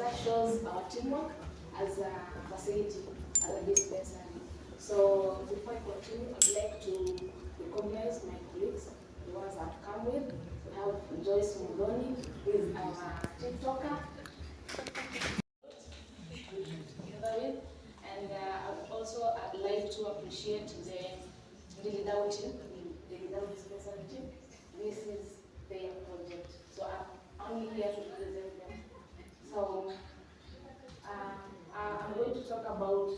that shows our teamwork as a facility, as a dispensary. So before I continue, I'd like to recognize my colleagues, the ones I've come with. We have Joyce Mudoni, who is our TikToker. And I'd like to appreciate the Lilidao team, the Lilidao dispensary team. This is their project, so I'm only here to represent them. So I'm going to talk about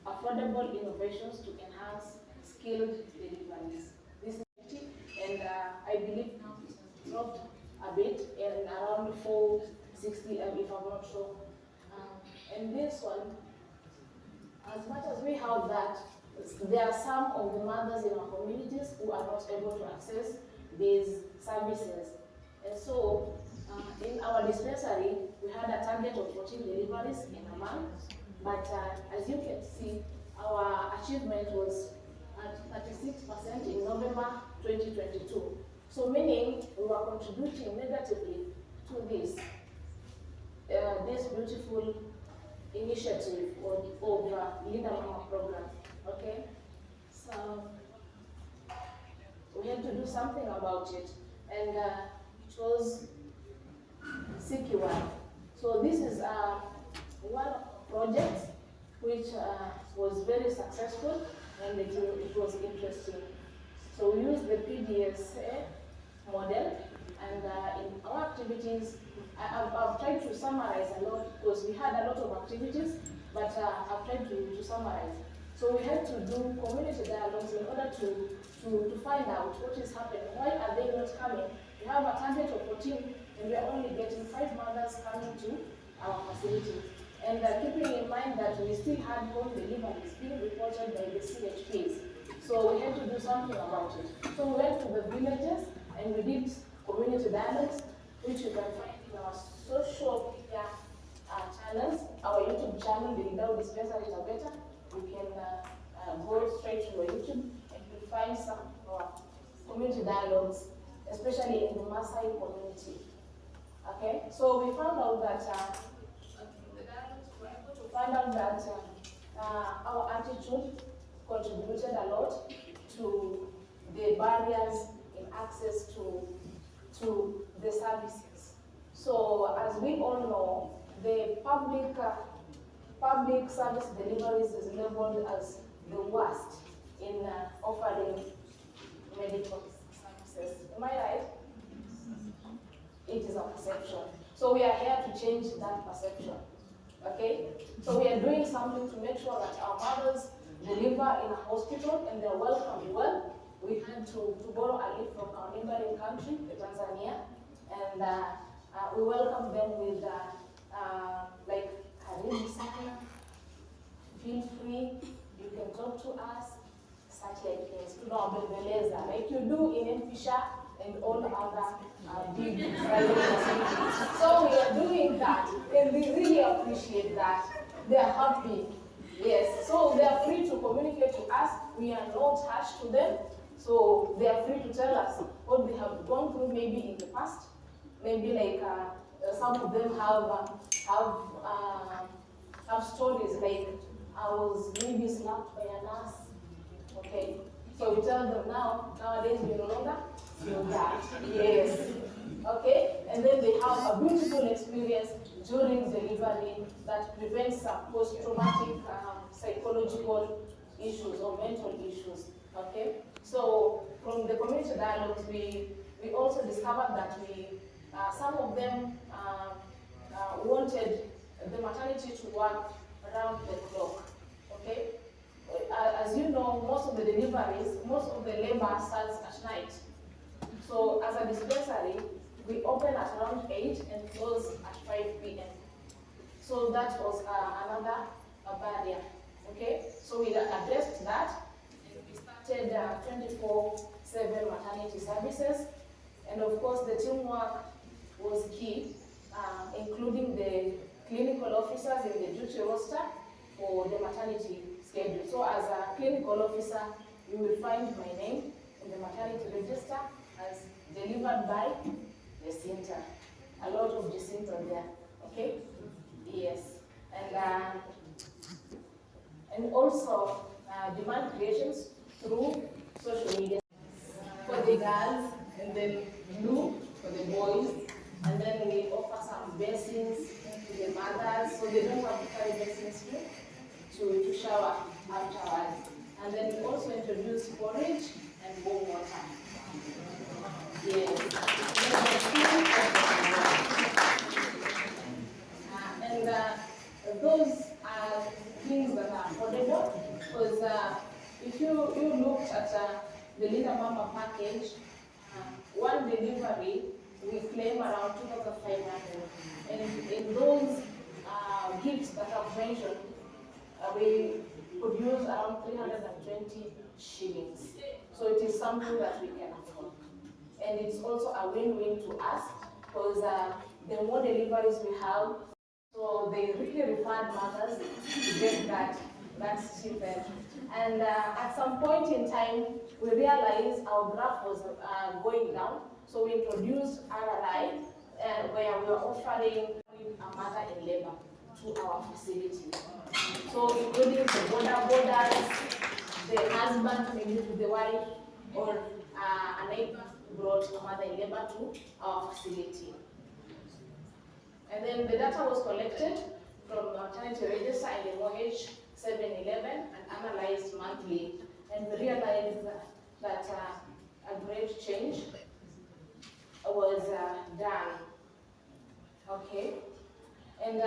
affordable innovations to enhance skilled deliveries. This is and I believe now it's dropped a bit and around 460, if I'm not sure. And this one, as much as we have that, there are some of the mothers in our communities who are not able to access these services. And so, in our dispensary, we had a target of 14 deliveries in a month. But as you can see, our achievement was at 36% in November 2022. So meaning we were contributing negatively to this beautiful initiative of Linda Mama program. Okay, so we had to do something about it, and it was CQ1. So this is one project which was very successful, and it was interesting. So we used the PDSA model, and in our activities, I've tried to summarize a lot because we had a lot of activities, but I've tried to summarize. So we had to do community dialogues in order to find out what is happening. Why are they not coming? We have a target of 14, and we are only getting 5 mothers coming to our facilities. And keeping in mind that we still had home deliveries being reported by the CHPs. So we had to do something about it. So we went to the villages and we did community dialogues, which you can find in our social media channels, our YouTube channel, the dispensary-Taveta. You can go straight to our YouTube and you'll find some of our community dialogues, especially in the Maasai community. Okay, so we found out that the dialogues were able to find out that our attitude contributed a lot to the barriers in access to the services. So as we all know, the public service deliveries is labeled as the worst in offering medical services. Am I right? It is a perception. So we are here to change that perception. Okay? So we are doing something to make sure that our mothers deliver in a hospital and they're welcomed well. We had to borrow a leaf from our neighboring country, Tanzania, and we welcome them with like, karibu sana, feel free, you can talk to us, such like things, like you do in M.P.Sha and all other big private facilities. So we are doing that, and we really appreciate that. They are happy. Yes, so they are free to communicate to us. We are not harsh to them. So they are free to tell us what they have gone through maybe in the past. Maybe like some of them have stories like, I was maybe slapped by a nurse. Okay, so we tell them nowadays we no longer do that. Yes. Okay, and then they have a beautiful experience during delivery that prevents some post-traumatic psychological issues or mental issues. Okay, so from the community dialogues, we also discovered that some of them wanted the maternity to work around the clock. Okay, as you know, most of the deliveries, most of the labor starts at night. So as a dispensary, we open at around 8 and close at 5 p.m. So that was another barrier. Okay, so we addressed that, and we started 24/7 maternity services, and of course the teamwork was key, including the clinical officers in the duty roster for the maternity schedule. So as a clinical officer, you will find my name in the maternity register as delivered by Jacinta. A lot of Jacinta there, okay? Yes, and also demand creations through social media for the girls, and then blue for the boys, and then we offer some basins to the mothers, so they don't have to carry basins to shower afterwards. And then we also introduce porridge and warm water. Yes. And those are things that are affordable, because if you looked at the Linda Mama package, one delivery we claim around 2,500, and in those gifts that I've mentioned, we could use around 320 shillings. So it is something that we can afford. And it's also a win-win to us, because the more deliveries we have, so they really referred mothers to get that stipend. And at some point in time, we realized our graph was going down, so we introduced RRI, where we were offering a mother in labor to our facility. So including the borders, the husband, maybe to the wife, or a neighbor brought a mother in labor to our facility. And then the data was collected from the maternity register and the mortgage 711 and analyzed monthly. And we realized that a great change was done. Okay. And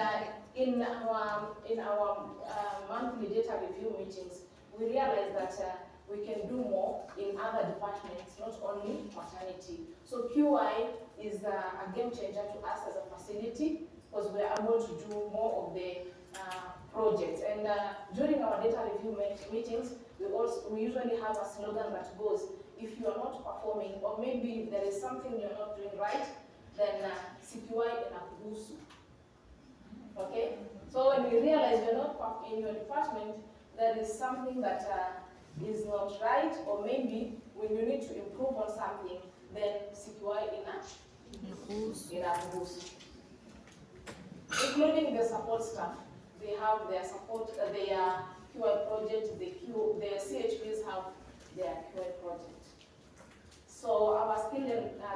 in our monthly data review meetings, we realized that we can do more in other departments, not only maternity. So QI is a game changer to us as a facility, because we're able to do more of the projects. And during our data review meetings, we usually have a slogan that goes, if you are not performing, or maybe there is something you're not doing right, then CQI inakuhusu. Okay? So when we realize you're not in your department, there is something that is not right, or maybe when you need to improve on something, then CQI inakuhusu. Including the support staff. They have their support, their QI project, the CHPs have their QI project. So our skill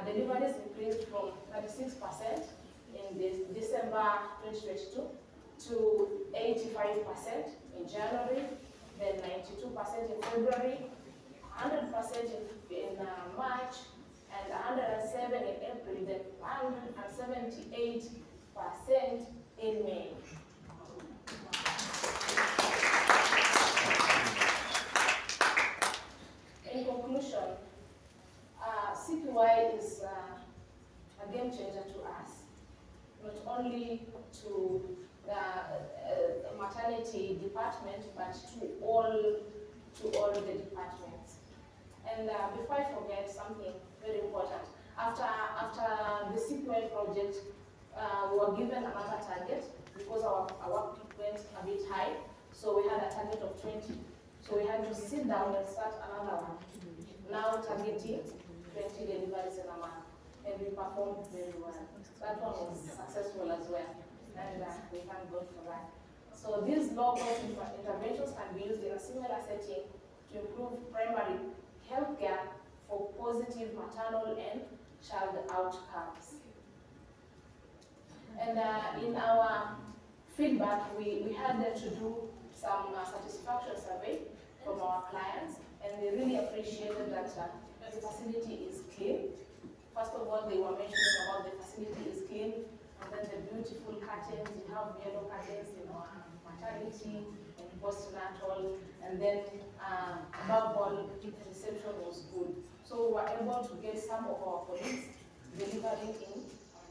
deliveries increased from 36% in December 2022 to 85% in January, then 92% in February, 100% in March, and 107% in April, then 178% in May. In conclusion, CPY is a game changer to us, not only to the maternity department, but to all the departments. And before I forget something very important, after the CPY project, we were given another target because our work went a bit high. So we had a target of 20. So we had to sit down and start another one. Now targeting 20 deliveries in a month. And we performed very well. That one was successful as well. And we thank God for that. So these low-cost interventions can be used in a similar setting to improve primary healthcare for positive maternal and child outcomes. And in our feedback, we had to do some satisfaction survey from our clients, and they really appreciated that the facility is clean. First of all, they were mentioning about the facility is clean, and then the beautiful curtains. We have yellow curtains in our maternity and postnatal, and then above all, the reception was good. So we were able to get some of our colleagues delivering in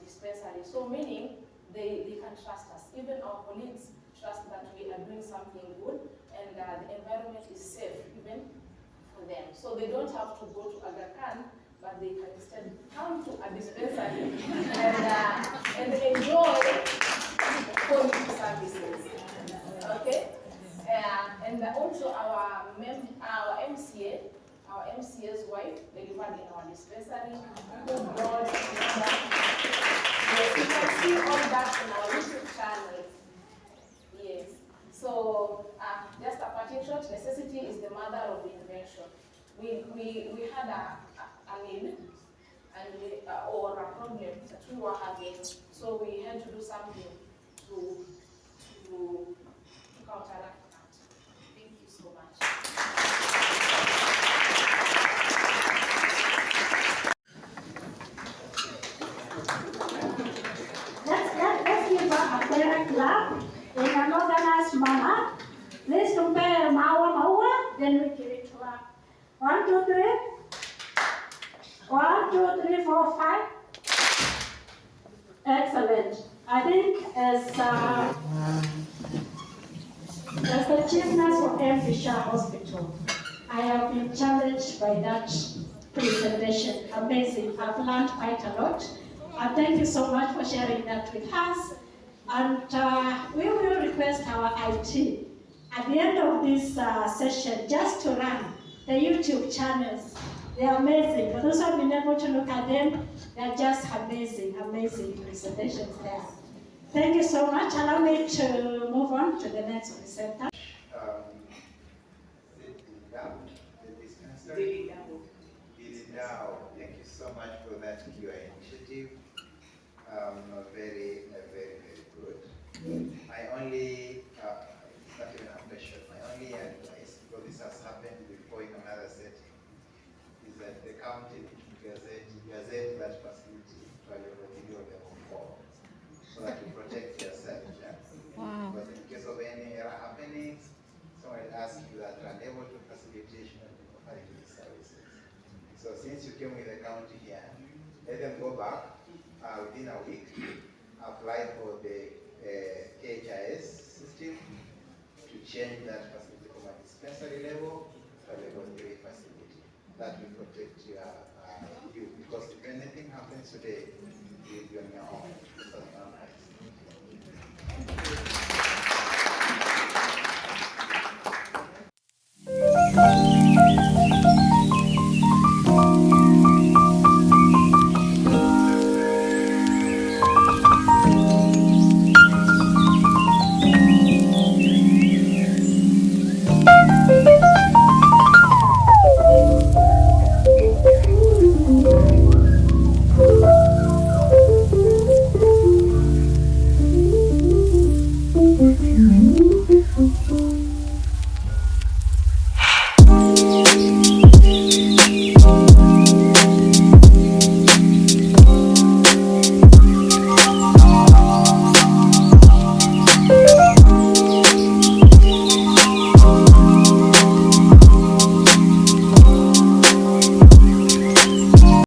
dispensary. So meaning they can trust us. Even our colleagues trust that we are doing something good, and the environment is safe even for them. So they don't have to go to Aga Khan, but they can instead come to a dispensary and enjoy quality services. Okay? And also our MCA, our MCA's wife delivered in our dispensary, who brought you can see all that in our YouTube channel. thought necessity is the mother of invention. We had a need and or a problem that we were having, so we had to do something to counteract that. Thank you so much. Let's give a parent clap in an organized manner. Let's compare Maua, then we give it to her. 1, 2, 3. 1, 2, 3, 4, 5. Excellent. I think as the chief nurse of M.P.Sha Hospital, I have been challenged by that presentation. Amazing. I've learned quite a lot. And thank you so much for sharing that with us. And we will request our IT at the end of this session just to run the YouTube channels. They're amazing. For those who have been able to look at them, they're just amazing, amazing presentations there. Thank you so much. Allow me to move on to the next presenter. Thank you so much for that QA initiative. Very good. My only, not even a question, my only advice, because this has happened before in another setting, is that the county gazette that facility to a level 4, so that you protect yourself. Yeah? Wow. Because in case of any error happening, someone will ask you that are unable to facilitation of the services. So since you came with the county here, let them go back within a week, apply for the KHIS system to change that facility from a dispensary level to a level 3 facility. That will protect you, because if anything happens today, you'll be on your own.